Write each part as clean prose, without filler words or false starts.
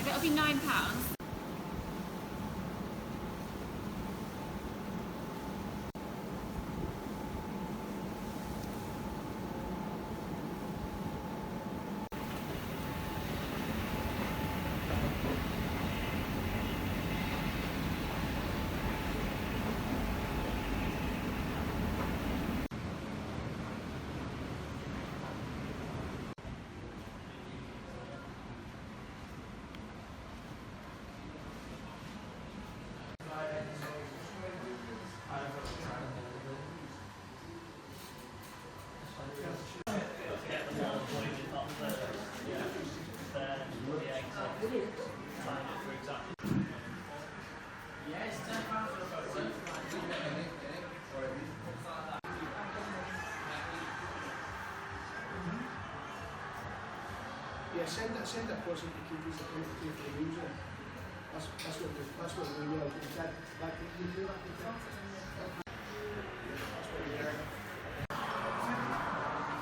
membership. It'll be £9. Yeah, send that person to keep his account to for the user. That's what we will. Is that you do that? That's what we are.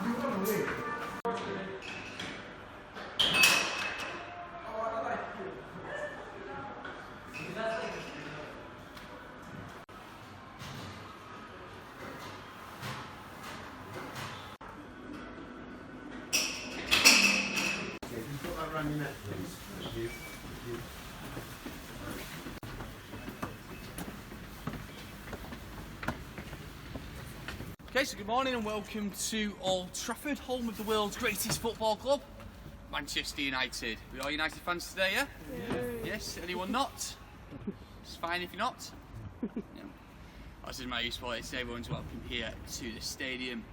You want to wait? Okay, so good morning and welcome to Old Trafford, home of the world's greatest football club, Manchester United. We are United fans today, yeah? Yes, anyone not? It's fine if you're not. No. As is my usual, it's everyone's welcome here to the stadium.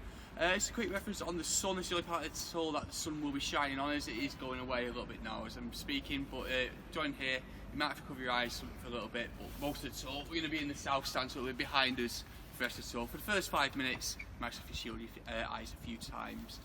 It's a quick reference on the sun. It's the only part of the tour that the sun will be shining on us. It is going away a little bit now as I'm speaking, but join here. You might have to cover your eyes for a little bit, but most of the tour we're going to be in the south stand, so it'll be behind us for the rest of the tour. For the first 5 minutes, you might have to shield your eyes a few times.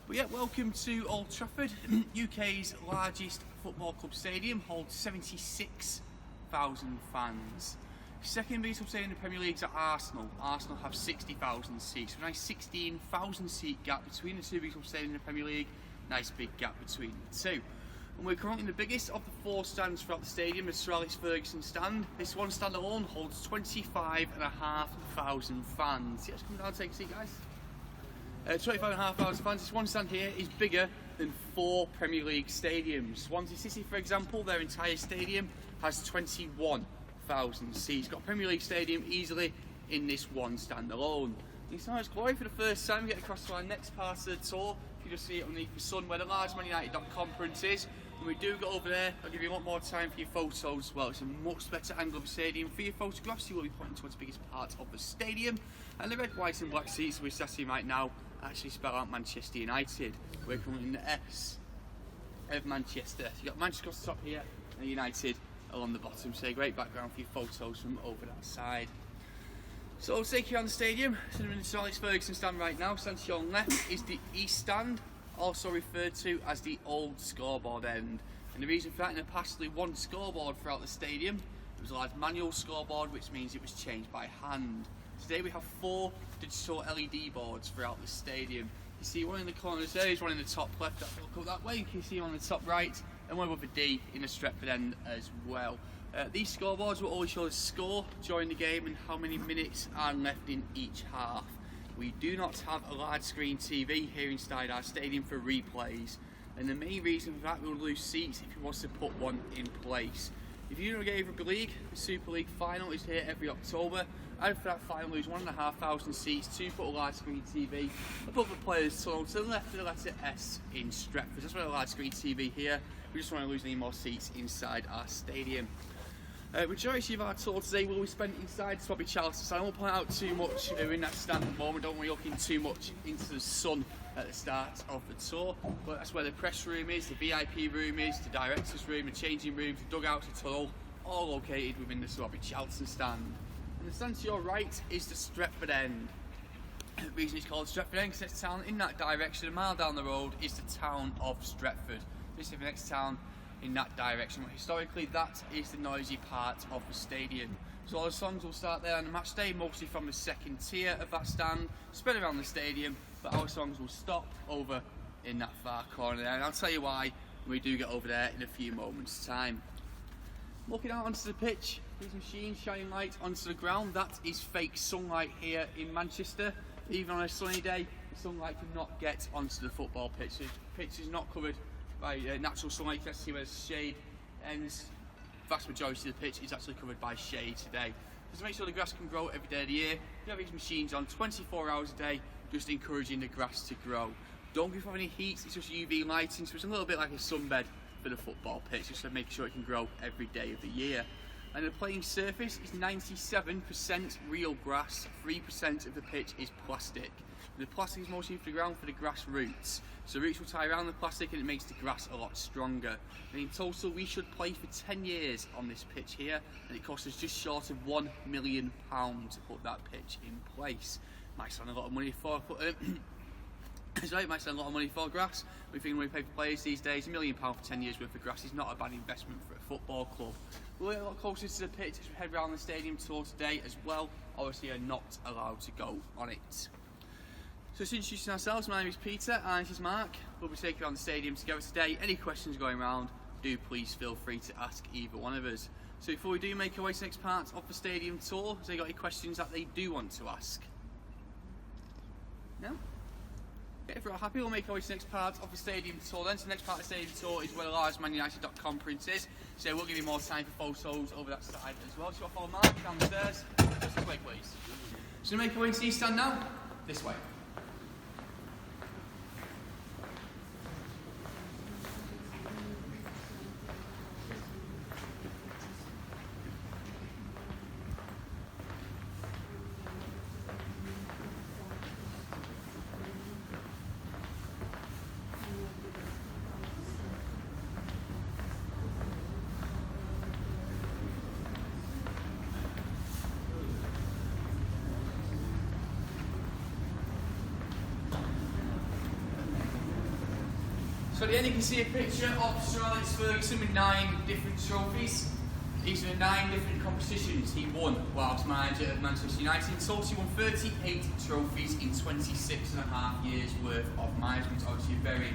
But yeah, welcome to Old Trafford, UK's largest football club stadium, holds 76,000 fans. Second biggest club stadium in the Premier League is at Arsenal. Arsenal have 60,000 seats. So a nice 16,000 seat gap between the two biggest club stadiums in the Premier League. Nice big gap between the two. And we're currently the biggest of the 4 stands throughout the stadium, the Sir Alex Ferguson stand. This one stand alone holds 25,500 fans. Yes, come down and take a seat, guys. 25,500 fans. This one stand here is bigger than 4 Premier League stadiums. Swansea City, for example, their entire stadium has 21,000 seats. Got a Premier League stadium easily in this one stand alone. It's nice glory for the first time. We get across to our next part of the tour. You just see it underneath the sun where the large MANUTD-TV print is. When we do go over there, I'll give you a lot more time for your photos as well. It's a much better angle of the stadium for your photographs. You will be pointing towards the biggest part of the stadium. And the red, white and black seats we're sat in right now actually spell out Manchester United. We're currently in the S of Manchester. So you've got Manchester across the top here and United along the bottom. So a great background for your photos from over that side. So I'll take you around the stadium. So I'm in the Sir Alex Ferguson stand right now. Stand to your left is the East stand, also referred to as the old scoreboard end. And the reason for that, in the past, only one scoreboard throughout the stadium. It was a large manual scoreboard, which means it was changed by hand. Today we have 4 digital LED boards throughout the stadium. You see one in the corners there, there's one in the top left. Look up that way, you can see one on the top right, and one with a D in the Stretford end as well. These scoreboards will always show the score during the game and how many minutes are left in each half. We do not have a large screen TV here inside our stadium for replays, and the main reason for that, we'll lose seats if you want to put one in place. If you're in a Rugby League, the Super League final is here every October, and for that final lose 1,500 seats to put a large screen TV above the players' tunnel to the left of the letter S in Stretford. That's why a large screen TV here. We just want to lose any more seats inside our stadium. Majority of our tour today will be spent inside Bobby Charlton, so I won't point out too much in that stand at the moment. Don't want to be looking too much into the sun at the start of the tour, but that's where the press room is, the VIP room is, the director's room, the changing rooms, the dugouts, the tunnel, all located within the Sir Bobby Charlton stand. And the stand to your right is the Stretford end. The reason it's called Stretford end is because the town in that direction, a mile down the road, is the town of Stretford. This is the next town in that direction, but historically that is the noisy part of the stadium. So all the songs will start there on the match day, mostly from the second tier of that stand, spread around the stadium, but our songs will stop over in that far corner there, and I'll tell you why when we do get over there in a few moments' time. Looking out onto the pitch, these machines shining light onto the ground. That is fake sunlight here in Manchester. Even on a sunny day, the sunlight cannot get onto the football pitch. The pitch is not covered by natural sunlight. You can see where the shade ends. The vast majority of the pitch is actually covered by shade today. Just to make sure the grass can grow every day of the year, we have these machines on 24 hours a day, just encouraging the grass to grow. Don't give off any heat, it's just UV lighting, so it's a little bit like a sunbed for the football pitch, just to make sure it can grow every day of the year. And the playing surface is 97% real grass, 3% of the pitch is plastic. And the plastic is mostly for the ground for the grass roots. So the roots will tie around the plastic and it makes the grass a lot stronger. And in total we should play for 10 years on this pitch here, and it costs us just short of £1 million to put that pitch in place. Might sound a lot of money for it might sound a lot of money for grass, but if you can only pay for players these days, £1 million for 10 years worth of grass is not a bad investment for a football club. We're a lot closer to the pitch as we head around the stadium tour today as well. Obviously you're not allowed to go on it. So to introducing ourselves, my name is Peter and this is Mark. We'll be taking around the stadium together today. Any questions going around, do please feel free to ask either one of us. So before we do make our way to the next part of the stadium tour, has they got any questions that they do want to ask? No? If we're all happy, we'll make our way to the next part of the stadium tour then. So the next part of the stadium tour is where the large MANUTD-TV print is. So we'll give you more time for photos over that side as well. So you'll follow Mark down the stairs. Just this way, please. So to make our way to the east stand now, this way. So at the end you can see a picture of Sir Alex Ferguson with 9 different trophies. These are 9 different competitions he won whilst manager of Manchester United. In total he won 38 trophies in 26.5 years worth of management. Obviously a very,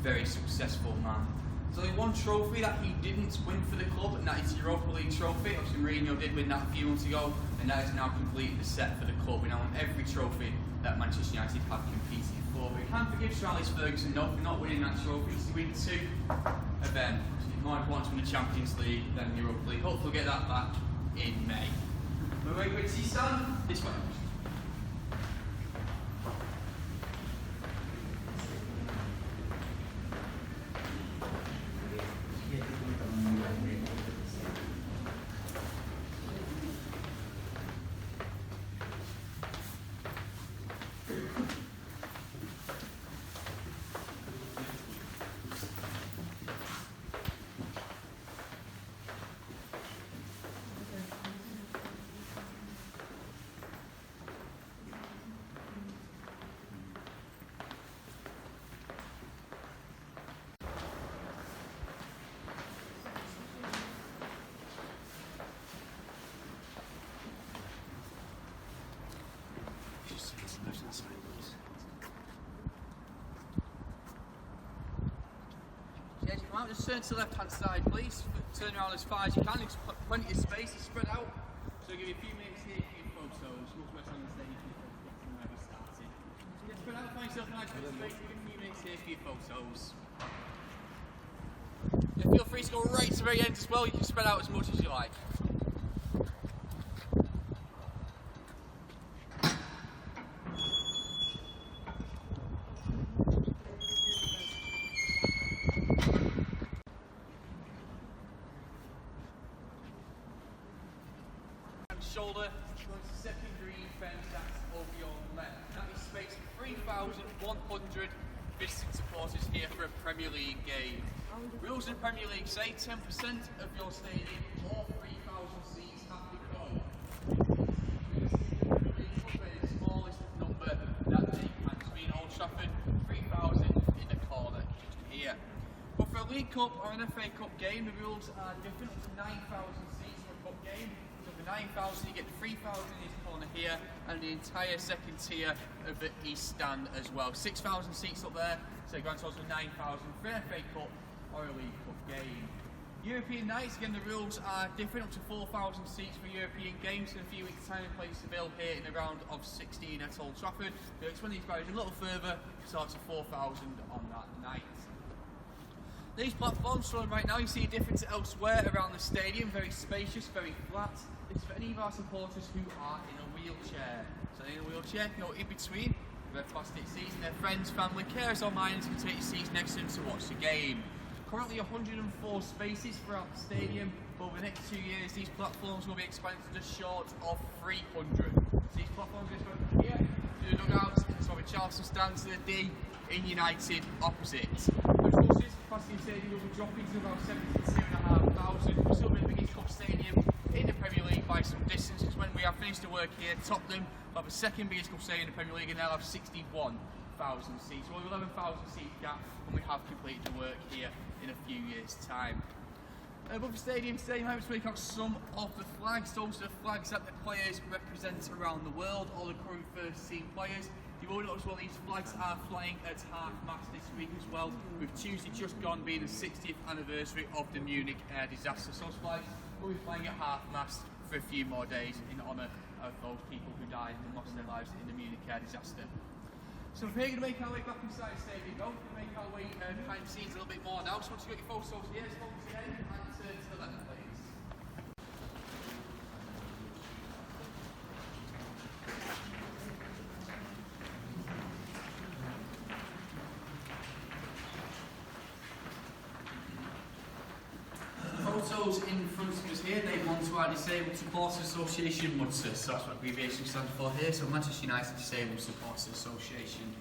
very successful man. There's only one trophy that he didn't win for the club, and that is the Europa League trophy. Obviously Mourinho did win that a few months ago, and that is now completely set for the club. We now won every trophy that Manchester United have competed for. We can't forgive Sir Alex Ferguson for not winning that trophy. He's win 2 of them. It's more important to win the Champions League than the Europa League. Hopefully we'll get that back in May. We're ready to see stand this way. As you come out, just turn to the left hand side please. Turn around as far as you can. There's plenty of space to spread out. So I'll give you a few minutes here for your photos. We'll go on the stage from where we started. So yeah, spread out, find yourself a nice bit of space. Give you a few minutes here for your photos. Yeah, feel free to go right to the very end as well. You can spread out as much as you like. Shoulder towards the second green fence that's over your left. That is space for 3,100 visiting supporters here for a Premier League game. Rules in the Premier League say 10% of your stadium or 3,000 seats have to go. The smallest number that they can be in Old Trafford, 3,000 in the corner just here. But for a League Cup or an FA Cup game, the rules are different. It's 9,000 seats for a cup game. 9,000, you get 3,000 in this corner here, and the entire second tier of the east stand as well. 6,000 seats up there, so grand total 9,000 for FA Cup or a League Cup game. European nights, again the rules are different, up to 4,000 seats for European games. In a few weeks' time, place to bill here in a round of 16 at Old Trafford. We'll expand these barriers a little further, so up to 4,000 on that night. These platforms shown right now, you see a difference elsewhere around the stadium, very spacious, very flat. This is for any of our supporters who are in a wheelchair. So in a wheelchair, you know, in between, with their plastic seats and their friends, family, carers or minors can take your seats next to them to watch the game. Currently 104 spaces throughout the stadium, but over the next 2 years these platforms will be expanded to just short of 300. So these platforms will be expanded here to the dugouts, so with Charleston stands to the D in United opposite. The resources capacity of the stadium will be dropping to about 72,500. We're still in the biggest cup stadium in the Premier League by some distance, because when we have finished the work here, Tottenham will have the second biggest cup stadium in the Premier League and they'll have 61,000 seats. So we'll have 11,000 seat gap when we have completed the work here in a few years' time. Above the stadium today, I'm going to make out some of the flags. Those are the flags that the players represent around the world, all the current first team players. You will notice, well, these flags are flying at half-mast this week as well, with Tuesday just gone being the 60th anniversary of the Munich air disaster. So those flags will be flying at half-mast for a few more days in honour of those people who died and lost their lives in the Munich air disaster. So we're going to make our way back inside the stadium. We're going to make our way behind the scenes a little bit more now. So once you've got your photos here, just focus again and to the left, please. Photos in front of us here, they belong to our Disabled Supporters Association, MANUTD, so that's what abbreviation stands for here, so Manchester United Disabled Supporters Association.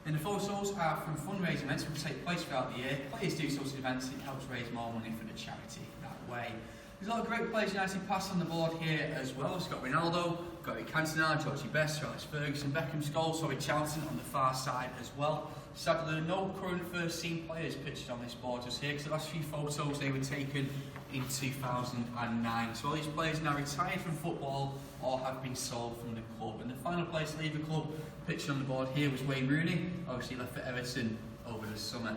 And the photos are from fundraising events which take place throughout the year. Players do social events, it helps raise more money for the charity that way. There's a lot of great players United pass on the board here as well. It's got Ronaldo, got Cantona, Georgie Best, Alex Ferguson, Beckham's goal, sorry, Charlton on the far side as well. Sadly, there are no current first team players pictured on this board just here, because the last few photos they were taken in 2009. So all these players now retired from football or have been sold from the club. And the final player to leave the club pictured on the board here was Wayne Rooney, obviously left for Everton over the summer.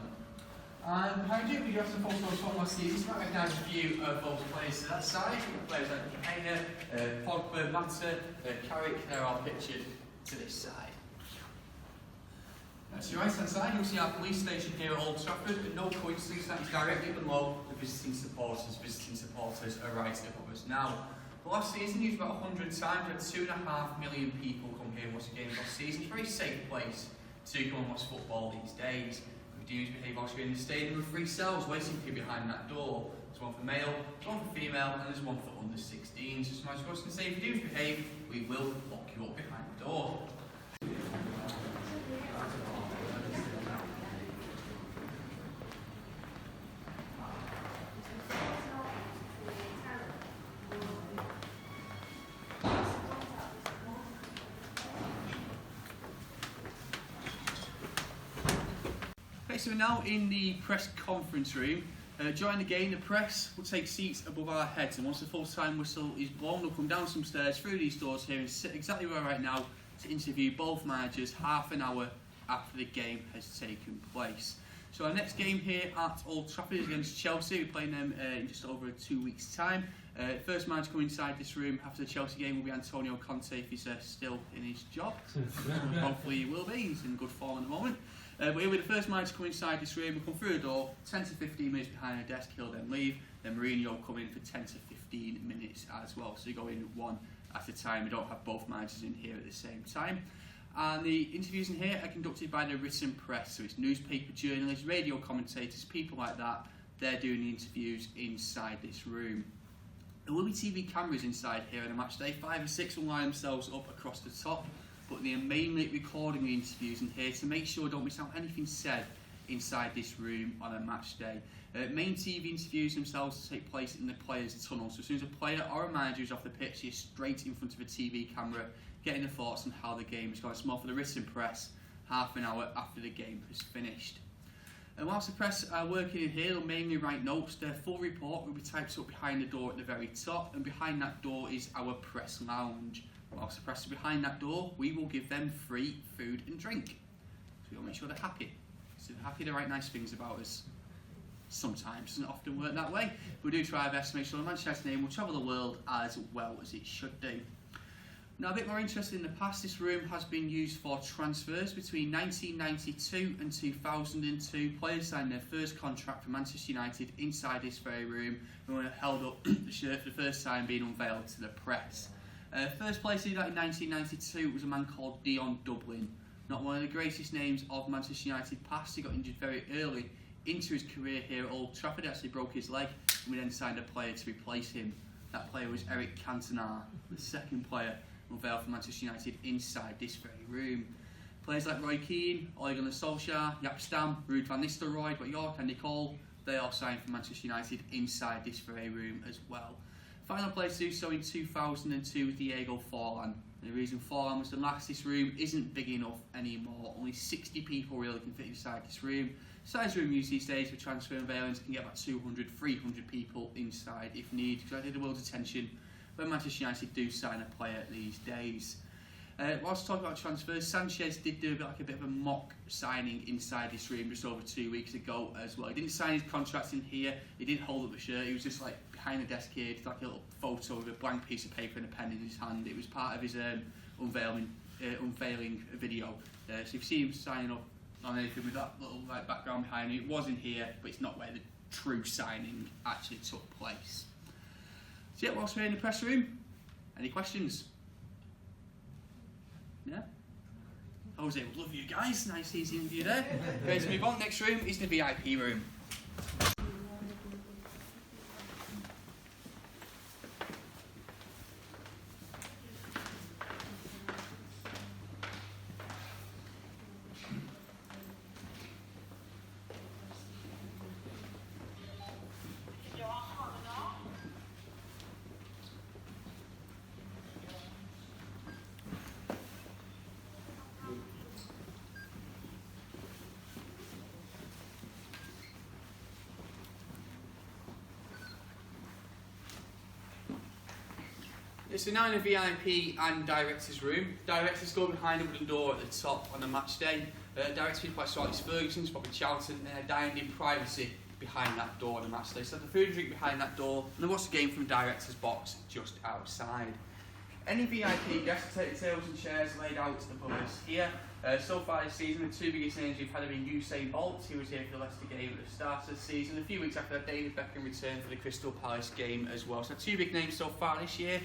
And behind you, we have some photos from last season. So I recognise a few of those players to that side. We've got players like Heine, Pogba, Mata, Carrick, they're all pictured to this side. To your right hand side, you'll see our police station here at Old Trafford, but no coincidence that is directly below the visiting supporters. Visiting supporters are right above us now. The last season, used about 100 times, we had 2.5 million people come here and watch the game last season. It's a very safe place to come and watch football these days. We do behave whilst we're in the stadium with 3 cells waiting for you behind that door. There's one for male, there's one for female, and there's one for under 16s. So as I was going to say, if you do behave, we will lock you up behind the door. So we're now in the press conference room. During the game, the press will take seats above our heads, and once the full-time whistle is blown, they'll come down some stairs through these doors here and sit exactly where we're right now to interview both managers half an hour after the game has taken place. So our next game here at Old Trafford is against Chelsea. We're playing them in just over 2 weeks' time. First man to come inside this room after the Chelsea game will be Antonio Conte, if he's still in his job. Hopefully he will be. He's in good form at the moment. But he'll be the first man to come inside this room. He'll come through the door, 10 to 15 minutes behind a desk, he'll then leave. Then Mourinho will come in for 10 to 15 minutes as well. So you go in one at a time. We don't have both managers in here at the same time. And the interviews in here are conducted by the written press. So it's newspaper journalists, radio commentators, people like that. They're doing the interviews inside this room. There will be TV cameras inside here on a match day. 5 or 6 will line themselves up across the top. But they're mainly recording the interviews in here to make sure don't miss out anything said inside this room on a match day. Main TV interviews themselves take place in the players' tunnel. So as soon as a player or a manager is off the pitch, you're straight in front of a TV camera, getting the thoughts on how the game is going. It's more for the written press, half an hour after the game has finished. And whilst the press are working in here, they'll mainly write notes. Their full report will be typed up behind the door at the very top, and behind that door is our press lounge. Whilst the press are behind that door, we will give them free food and drink. So we'll make sure they're happy. So they're happy, they write nice things about us. sometimes. Doesn't often work that way. We do try our best to make sure the Manchester United name will travel the world as well as it should do. Now, a bit more interesting, in the past, this room has been used for transfers. Between 1992 and 2002, players signed their first contract for Manchester United inside this very room, and when held up the shirt for the first time being unveiled to the press. First player to do that in 1992 was a man called Dion Dublin. Not one of the greatest names of Manchester United past. He got injured very early into his career here at Old Trafford. He actually broke his leg, and we then signed a player to replace him. That player was Eric Cantona, the second player unveiled for Manchester United inside this very room. Players like Roy Keane, Ole Gunnar Solskjaer, Jaap Stam, Ruud van Nistelrooy, but York and Nicole, they all signed for Manchester United inside this very room as well. Final player to do so in 2002 was Diego Forlan. The reason Forlan was the last, this room isn't big enough anymore. Only 60 people really can fit inside this room. Size room used these days for transfer unveilings can get about 200, 300 people inside if need, because I did the world's attention when Manchester United do sign a player these days. Whilst talking about transfers, Sanchez did do a bit of a mock signing inside this room just over 2 weeks ago as well. He didn't sign his contract in here, he didn't hold up the shirt, he was just like behind the desk here, just like a little photo with a blank piece of paper and a pen in his hand. It was part of his unveiling video. So if you see him signing up on anything with that little background behind him, it wasn't here, but it's not where the true signing actually took place. So yeah, whilst we're in the press room, any questions? Yeah? Jose would love you guys, nice easy interview there. Okay, let's move on. Next room is the VIP room. So now in the VIP and directors room. Directors go behind a wooden door at the top on a match day. Directors people like Alex Ferguson, Bobby Charlton, dined in privacy behind that door on a match day. So the food and drink behind that door, and then watch the game from the director's box just outside. Any VIP guests take the tables and chairs laid out above us here. So far this season, the two biggest names we've had have been Usain Bolt, who was here for the Leicester game at the start of the season. A few weeks after that, David Beckham returned for the Crystal Palace game as well. So two big names so far this year.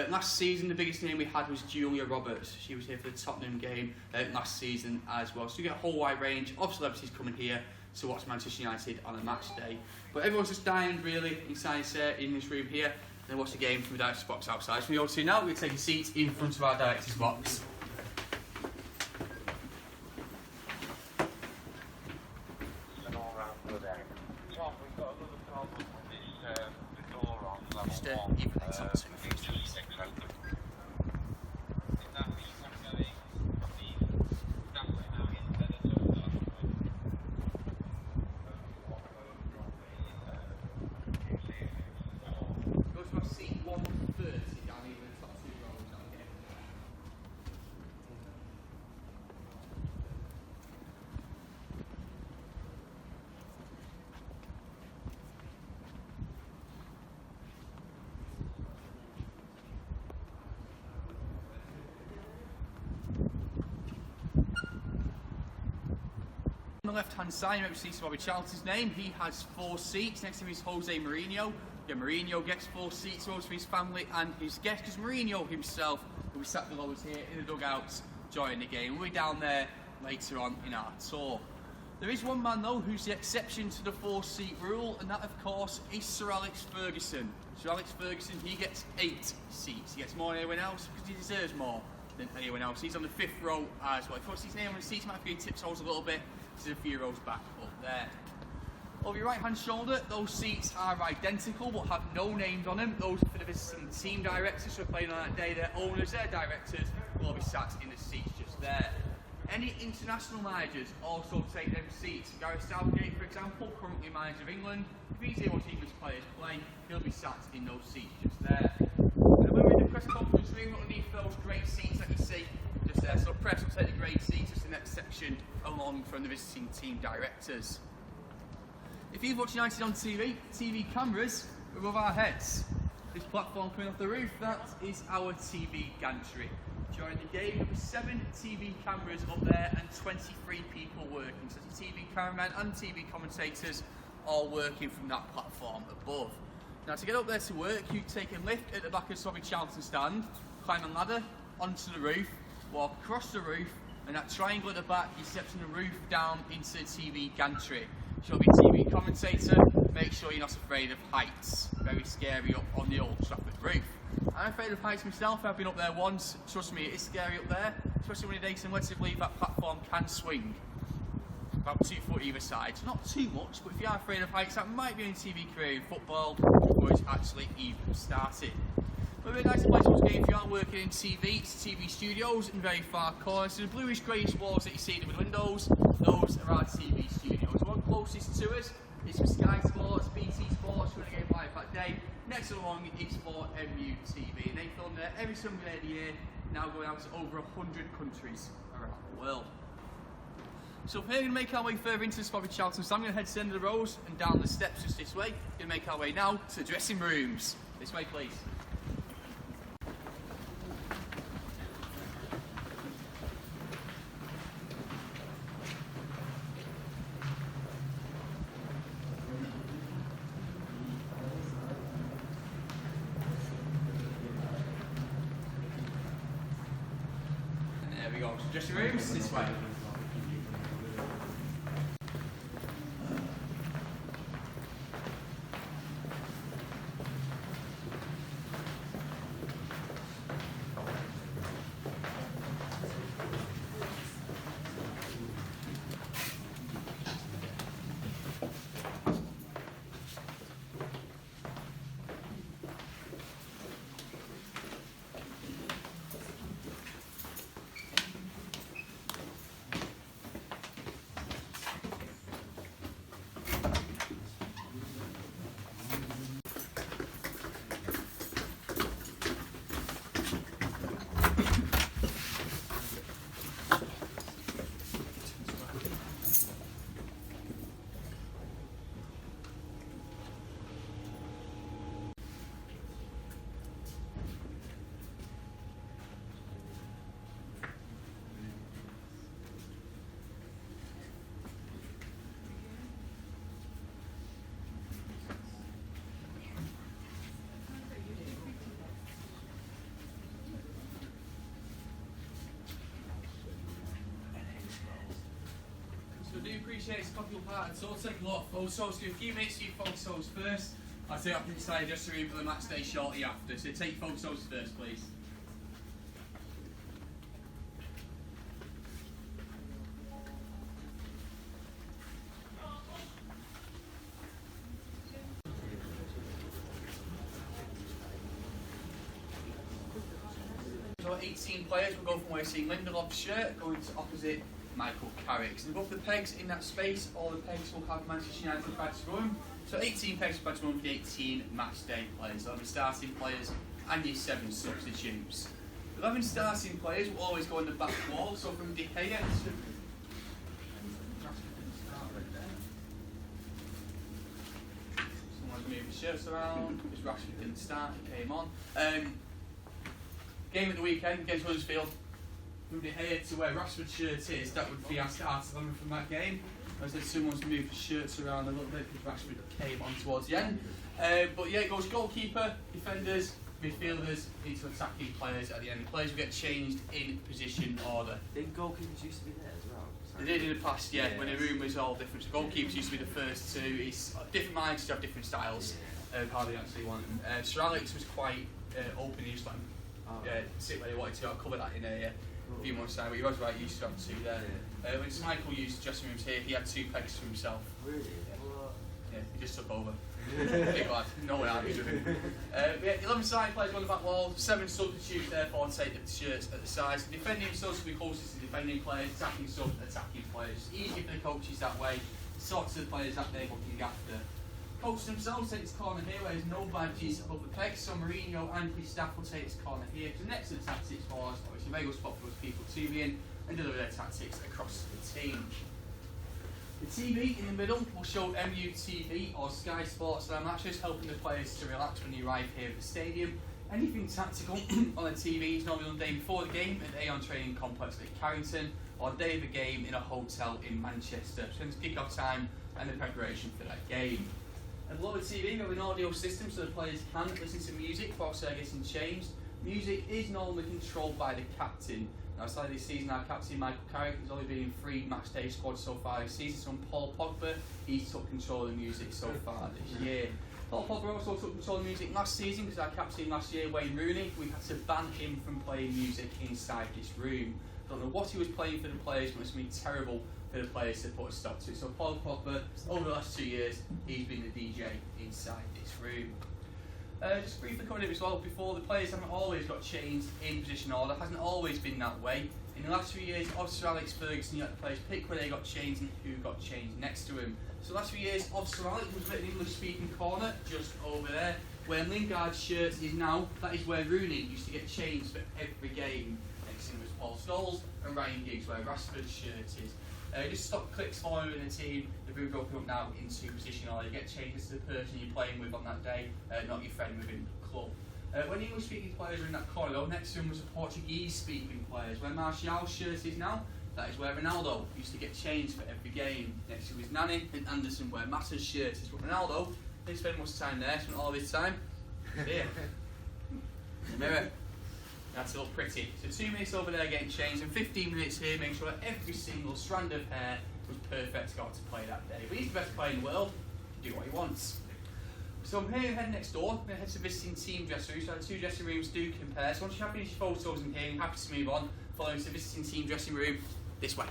Last season, the biggest name we had was Julia Roberts. She was here for the Tottenham game last season as well. So you get a whole wide range of celebrities coming here to watch Manchester United on a match day. But everyone's just dined really inside in this room here, and then watch the game from the director's box outside. So we go to now, we're taking seats in front of our director's box. Just even it's on two feet. Go to our seat 130 down even the top two rows. Okay. On the left hand side, you might see Bobby Charlton's name. He has 4 seats. Next to him is Jose Mourinho. Yeah, Mourinho gets 4 seats, both for his family and his guests, because Mourinho himself will be sat below us here in the dugouts during the game. We'll be down there later on in our tour. There is one man though who's the exception to the 4-seat rule, and that of course is Sir Alex Ferguson. Sir Alex Ferguson, he gets 8 seats. He gets more than anyone else because he deserves more than anyone else. He's on the 5th row as well. Of course, his name on the seats might be tiptoes a little bit. There's a few rows back up there. Over your right hand shoulder, those seats are identical but have no names on them. Those are for the visiting team directors who are playing on that day. Their owners, their directors will all be sat in the seats just there. Any international managers also take them seats. Gareth Southgate, for example, currently manager of England. If he's here watching English players play, he'll be sat in those seats just there. And when we're in the press conference room, underneath those great seats that you see just there. So press will take the great seats just in the next section along from the visiting team directors. If you've watched United on TV, TV cameras are above our heads. This platform coming off the roof, that is our TV gantry. During the game, there were 7 TV cameras up there and 23 people working. So the TV cameramen and TV commentators all working from that platform above. Now to get up there to work, you take a lift at the back of Sorry Charlton stand, climb a ladder onto the roof, walk across the roof, and that triangle at the back, you step from the roof down into the TV gantry. You'll be a TV commentator, make sure you're not afraid of heights. Very scary up on the Old Trafford roof. I'm afraid of heights myself, I've been up there once. Trust me, it is scary up there, especially when you're dating. Let's believe that platform can swing about 2 foot either side. So not too much, but if you are afraid of heights, that might be in TV career in football before it's actually even started. But a really nice place to watch game if you are working in TV. It's TV studios in very far corners. So the bluish greyish walls that you see in the windows, those are our TV studios. The one closest to us is from Sky Sports, BT Sports, running a game live that day. Next along is for MANUTD-TV, and they film there every single day of the year, now going out to over 100 countries around the world. So from here, we're going to make our way further into the Sorry Charlton stand. I'm going to head to the end of the rows and down the steps just this way. We're going to make our way now to the dressing rooms. This way, please. There we go, so dressing rooms, this way. I do appreciate it's a popular part, so I'll take a lot of photos. Do a few minutes to your photos first. I'll take up inside just to room for the match day shortly after. So take photos first, please. So 18 players will go from where you see Lindelof's shirt going to opposite Michael Carrick's. And above the pegs in that space, all the pegs will have Manchester United badge room. So 18 pegs badge room for the 18 match day players. They'll be starting players and your 7 substitutes. 11 starting players will always go on the back wall, so from De Gea to someone's moving shirts around, because Rashford didn't start, he came on. Game of the weekend against Huddersfield. From De Gea to where Rashford's shirt is, that would be our starting 11 from that game. I said someone's moved the shirts around a little bit because Rashford came on towards the end. But yeah, it goes goalkeeper, defenders, midfielders, into attacking players at the end. The players will get changed in position order. Didn't goalkeepers used to be there as well? They did in the past, yeah, when the room was all different. So goalkeepers used to be the first 2. It's different minds to have different styles of how they actually want them. Sir Alex was quite open, he used to sit where he wanted to. I'll cover that in a few months' time, but he was right, he used to have 2 there. When Sir Michael used dressing rooms here, he had 2 pegs for himself. Really? Yeah, he just took over. Big lad, no way out of him. 11 side players on the back wall, 7 substitutes therefore take the shirts at the sides. Defending subs will be closest to defending players, attacking subs, attacking players. It's easy for the coaches that way, sorts of players that they're looking after. Coach themselves take this corner here where there's no badges above the pegs, so Mourinho and his staff will take this corner here. So next to the tactics was obviously a very good spot for those people to be in and deliver their tactics across the team. The TV in the middle will show MANUTD or Sky Sports their matches, helping the players to relax when you arrive here at the stadium. Anything tactical on the TV is normally on the day before the game at the Aon Training Complex at Carrington, or day of the game in a hotel in Manchester. So it's kick-off time and the preparation for that game. And below the TV, we have an audio system so the players can listen to music whilst they're getting changed. Music is normally controlled by the captain. Now, slightly this season, our captain Michael Carrick has only been in 3 matchday squads so far this season. So, Paul Pogba, he's took control of the music so far this year. Paul Pogba also took control of the music last season because our captain last year, Wayne Rooney, we had to ban him from playing music inside this room. Don't know what he was playing for the players, but it's going to be terrible for the players to put a stop to it. So, Paul Pogba, over the last 2 years, he's been the DJ inside this room. Just briefly covering it as well, before the players haven't always got changed in position order, hasn't always been that way. In the last few years, Sir Alex Ferguson, you let the players pick where they got changed and who got changed next to him. So the last few years, Sir Alex was put in the English-speaking corner, just over there. Where Lingard's shirt is now, that is where Rooney used to get changed for every game. Next to him was Paul Scholes and Ryan Giggs, where Rashford's shirt is. Just stop clicks following the team. The room broken up now into position order. You get changes to the person you're playing with on that day, not your friend within the club. When English speaking players are in that corner, though, next to him was the Portuguese speaking players. Where Martial's shirt is now, that is where Ronaldo used to get changed for every game. Next to his Nani and Anderson, where Mata's shirt is. But Ronaldo didn't spend much time there, spent all of his time here. The mirror. That's all pretty. So 2 minutes over there getting changed and 15 minutes here, making sure that every single strand of hair was perfect to go out to play that day. But he's the best player in the world, do what he wants. So I'm here heading next door, I'm going to head to visiting team dressing rooms, so the 2 dressing rooms do compare. So once you have finished your photos in here, I'm happy to move on, following to the visiting team dressing room this way.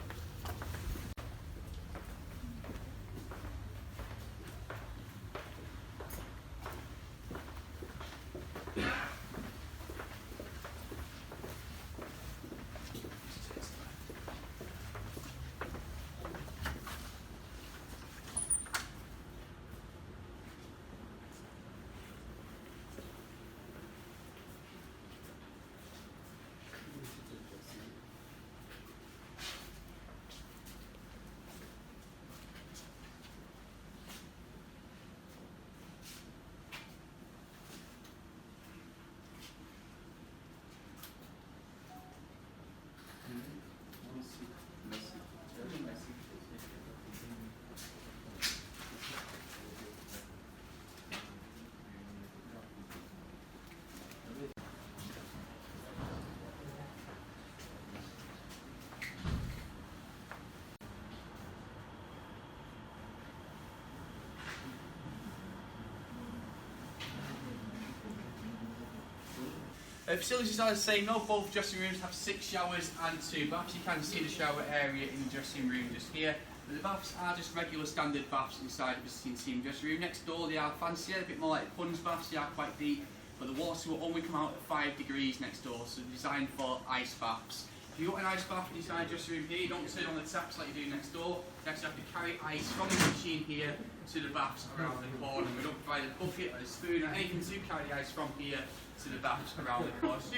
Facilities are the same, no, both dressing rooms have 6 showers and 2 baths. You can see the shower area in the dressing room just here. But the baths are just regular standard baths inside the visiting team dressing room. Next door they are fancier, a bit more like plunge baths, they are quite deep. But the water will only come out at 5 degrees next door, so they're designed for ice baths. If you've got an ice bath inside the dressing room here, you don't turn on the taps like you do next door. You actually have to carry ice from the machine here to the baths around the corner. We don't provide a bucket or a spoon or anything to carry the ice from here to the baths around the corner. So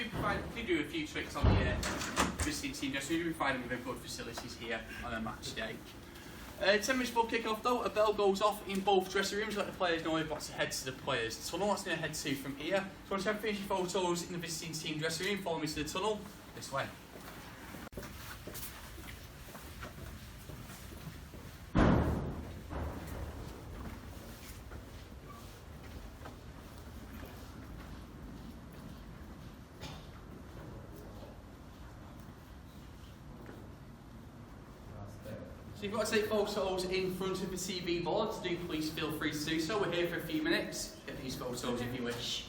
we do a few tricks on the visiting team dressing room. We provide them with good facilities here on a match day. 10 minutes before kick-off though, a bell goes off in both dressing rooms to let the players know what's to head to the players. The tunnel, what's going to head to from here. So once you have finished your photos in the visiting team dressing room, follow me to the tunnel, this way. So if you've got to take photos in front of the TV boards, do please feel free to do so. We're here for a few minutes. Get these photos if you wish.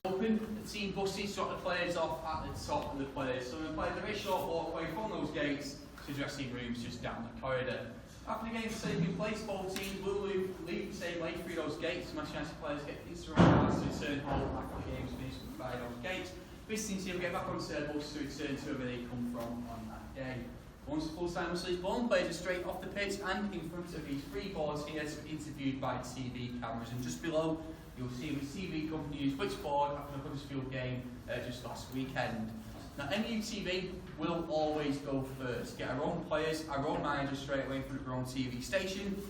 Open, the team buses drop the players off at the top of the players. So the players have a very short walkway from those gates to dressing rooms just down the corridor. After the game's taking place, both teams will leave the same way through those gates. My chance the players get into their own cars to return home after the game's finished by those gates. Visiting team will get back onto their bus to return to wherever they come from on that day. Once the full-time whistle is blown, players are straight off the pitch and in front of these 3 boards here to be interviewed by TV cameras. And just below, you'll see the TV company used which board after the Huddersfield game just last weekend. Now, MANUTD will always go first. Get our own players, our own manager straight away from our own TV station.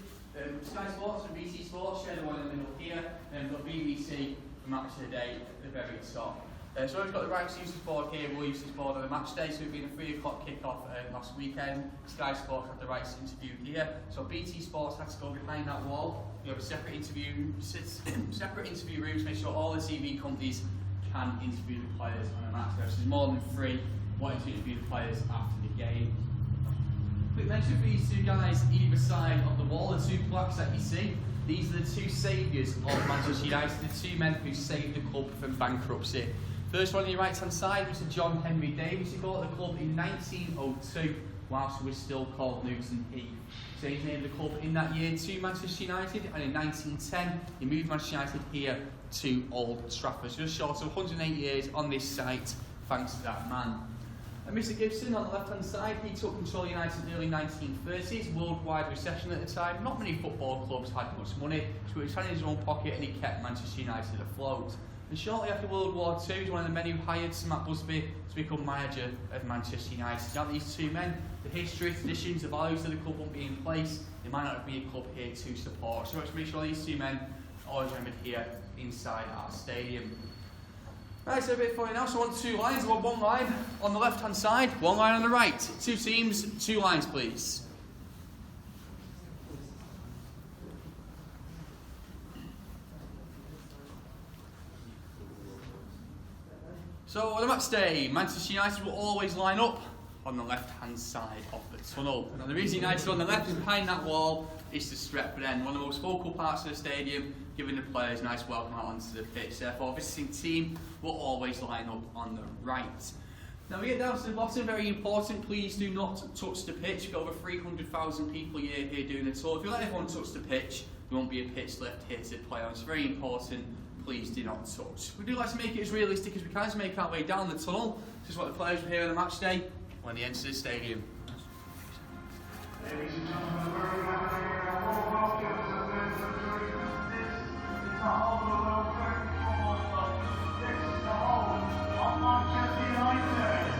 Sky Sports and BT Sports share the one in the middle here, and we've got BBC for Match of the Day at the very top. So we've got the rights to use this board here, we'll use this board on the match day, so we've been a 3 o'clock kick-off last weekend. Sky Sports had the rights to interview here, so BT Sports had to go behind that wall. We have a separate interview rooms to make sure all the TV companies can interview the players on a match day. So there's more than 3 wanting to interview the players after the game. Quick mention for these 2 guys either side of the wall, the 2 plaques that you see. These are the 2 saviours of Manchester United, the 2 men who saved the club from bankruptcy. First one on your right hand side, Mr. John Henry Davies. He bought the club in 1902 whilst it was still called Newton Heath. So he named the club in that year to Manchester United, and in 1910 he moved Manchester United here to Old Trafford. So just short of 108 years on this site thanks to that man. And Mr. Gibson on the left hand side, he took control of United in the early 1930s, worldwide recession at the time. Not many football clubs had much money, so he was in his own pocket and he kept Manchester United afloat. And shortly after World War II, he was one of the men who hired Sir Matt Busby to become manager of Manchester United. Now these 2 men, the history, traditions, the values of the club won't be in place. There might not be a club here to support. So let's make sure these 2 men are always remembered here inside our stadium. Right, so a bit funny now. So I want 2 lines. I want 1 line on the left hand side, 1 line on the right. 2 teams, 2 lines please. So on the match day, Manchester United will always line up on the left-hand side of the tunnel. Now the reason United are on the left and behind that wall is the Stretford end, one of the most focal parts of the stadium, giving the players a nice welcome out onto the pitch. Therefore, the visiting team will always line up on the right. Now we get down to the bottom, very important, please do not touch the pitch. We've got over 300,000 people a year here doing the tour. If you let everyone touch the pitch, there won't be a pitch left here to play on. It's very important. Please do not touch. We do like to make it as realistic as we can to make our way down the tunnel. This is what the players will hear on the match day when they enter the stadium. Ladies and gentlemen, very happy and warm welcome to the fans of This is the home of Old Trafford. This is the home of Manchester United.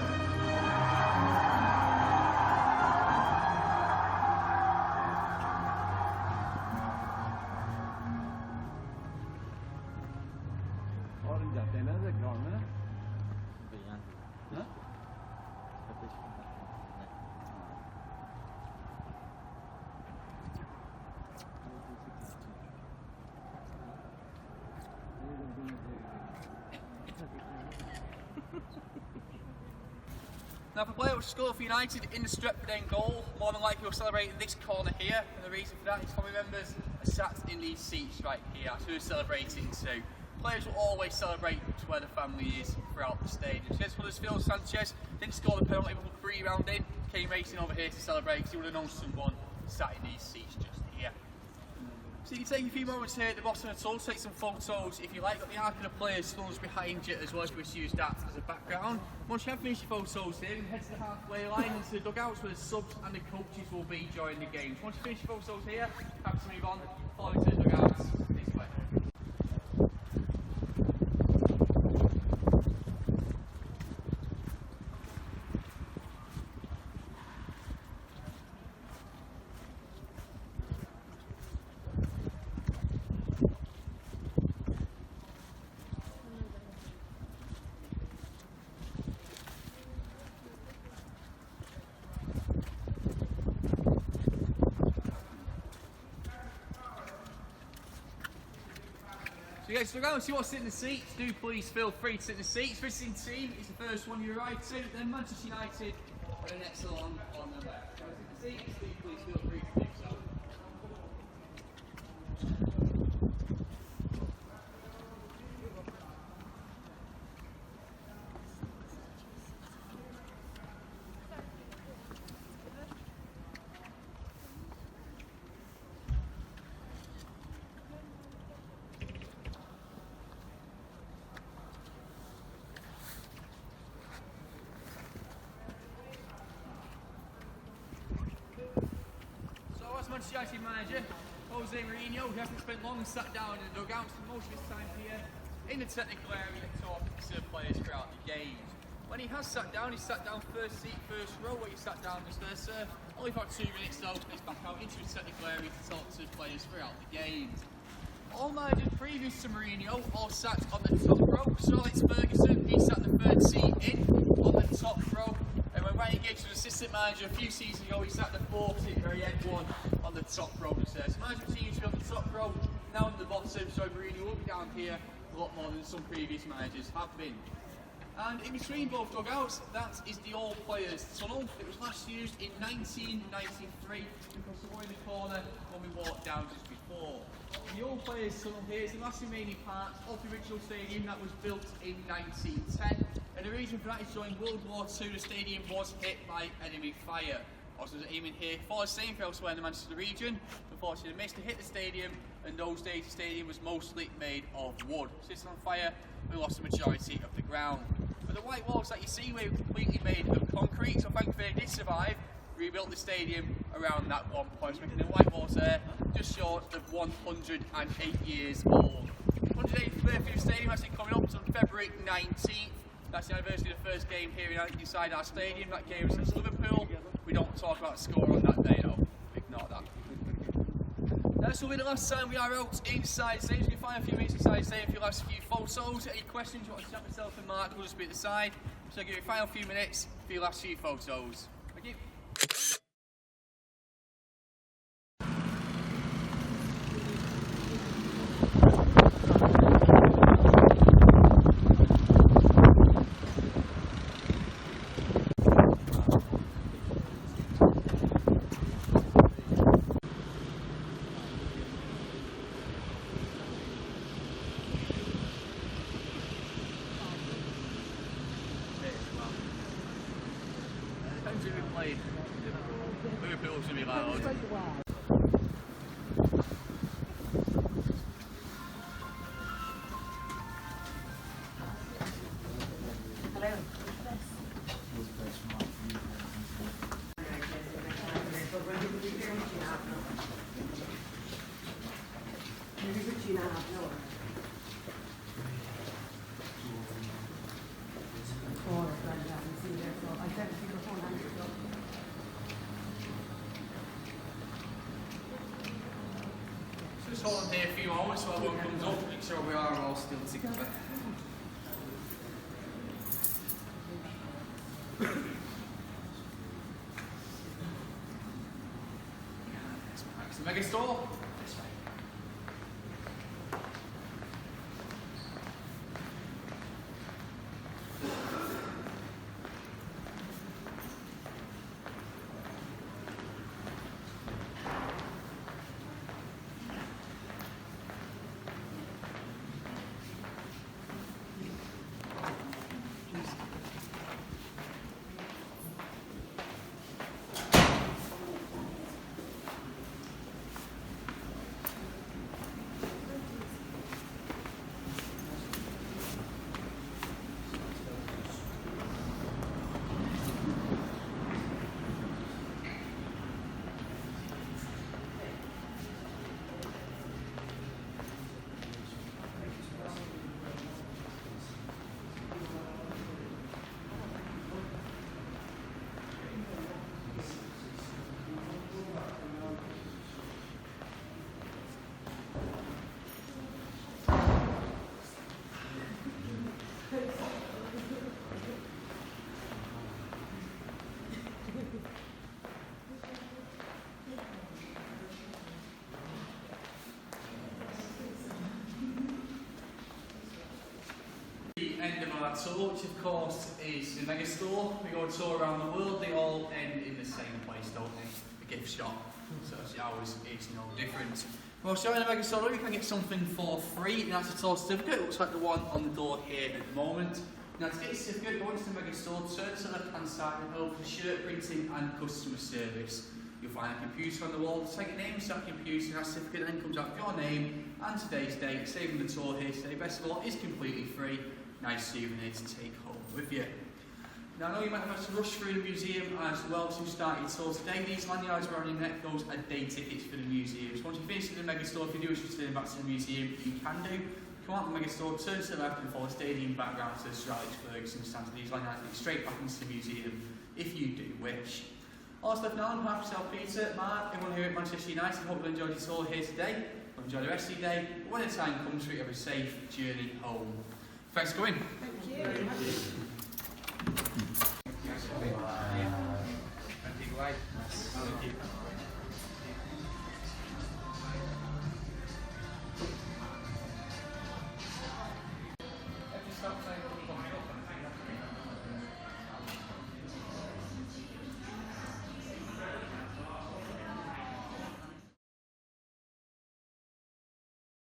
Now if a player was to score for United in the Stretford end goal, more than likely he'll celebrate in this corner here, and the reason for that is family members are sat in these seats right here, that's who they're celebrating to. Players will always celebrate to where the family is throughout the stadium. So here's Huddersfield Sanchez, didn't score the penalty, but 3 round in, came racing over here to celebrate because he would have known someone sat in these seats just here. So you can take a few moments here at the bottom of the tunnel, take some photos if you like. Got the arc of the players tunnels behind you as well, as we use that as a background. Once you have finished your photos here, you head to the halfway line into the dugouts where the subs and the coaches will be during the game. So once you finish your photos here, have to move on, follow to the dugouts this way. So you guys look around and see what's in the seats. Do please feel free to sit in the seats. Visiting team is the first one you arrive to, then Manchester United are the next along on the left. So sit in the seats, do please feel free to do so. Manchester United manager Jose Mourinho, who hasn't spent long sat down in the dugouts for most of his time here in the technical area talking to the players throughout the game. When he has sat down, first seat, first row, where he sat down just there, sir. Only for 2 minutes though, he's back out into his technical area to talk to players throughout the game. All managers previous to Mourinho all sat on the top row. So it's Ferguson, he sat the third seat in on the top row. And when Ryan Giggs was assistant manager a few seasons ago, he sat the fourth seat, very end one, on the top row. So management team used to be on the top row, now on the bottom, so Mourinho will be down here a lot more than some previous managers have been. And in between both dugouts, that is the old players' tunnel. It was last used in 1993, because the one in the corner when we walked down just before. The old players' tunnel here is the last remaining part of the original stadium that was built in 1910. And the reason for that is during World War II, the stadium was hit by enemy fire. Also, was aiming here for the same for elsewhere in the Manchester region. Unfortunately, they missed to hit the stadium, and those days the stadium was mostly made of wood. Since it's on fire, we lost the majority of the ground. But the white walls that you see were completely made of concrete, so thankfully they did survive. Rebuilt the stadium around that one point, making the white walls there just short of 108 years old. 108th birthday of the stadium actually coming up on February 19th. That's the anniversary of the first game here inside our stadium. That game was against Liverpool. We don't talk about the score on that day though. Ignore that. This will be the last time we are out inside the stadium. You can find a few minutes inside the stadium for your last few photos. Any questions you want to chat myself and Mark, we'll just be at the side. So I'll give you a final few minutes for your last few photos. Thank you. Liverpool should be loud. Just hold on here a few moments while one comes up, make sure we are all still together. It's the mega store. This way. End of our tour, which of course is the mega store. We go a tour around the world, they all end in the same place, don't they? The gift shop. So ours is no different. Well, showing the mega store, you can get something for free, and that's a tour certificate. It looks like the one on the door here at the moment. Now to get your certificate, go into the mega store, turn to the left hand side and go for shirt printing and customer service. You'll find a computer on the wall, take your name into that computer, and that certificate then comes out with your name and today's date. Saving the tour here today, best of all, is completely free. Nice souvenir to take home with you. Now I know you might have had to rush through the museum as well to start your tour today. These lanyards around your neck, those are day tickets for the museums. Once you finish in the mega store, if you do wish to return back to the museum, you can do. You Come out the mega store, turn to the left and follow stadium background to the Sir Alex Ferguson stand. These line out straight back into the museum if you do wish. All that's left now on behalf of yourself, Peter, Mark, everyone here at Manchester United. Hope you enjoyed your tour here today. Hope you enjoy the rest of your day. But when the time comes for you, have a safe journey home. Thanks for coming. Thank you. Thank you.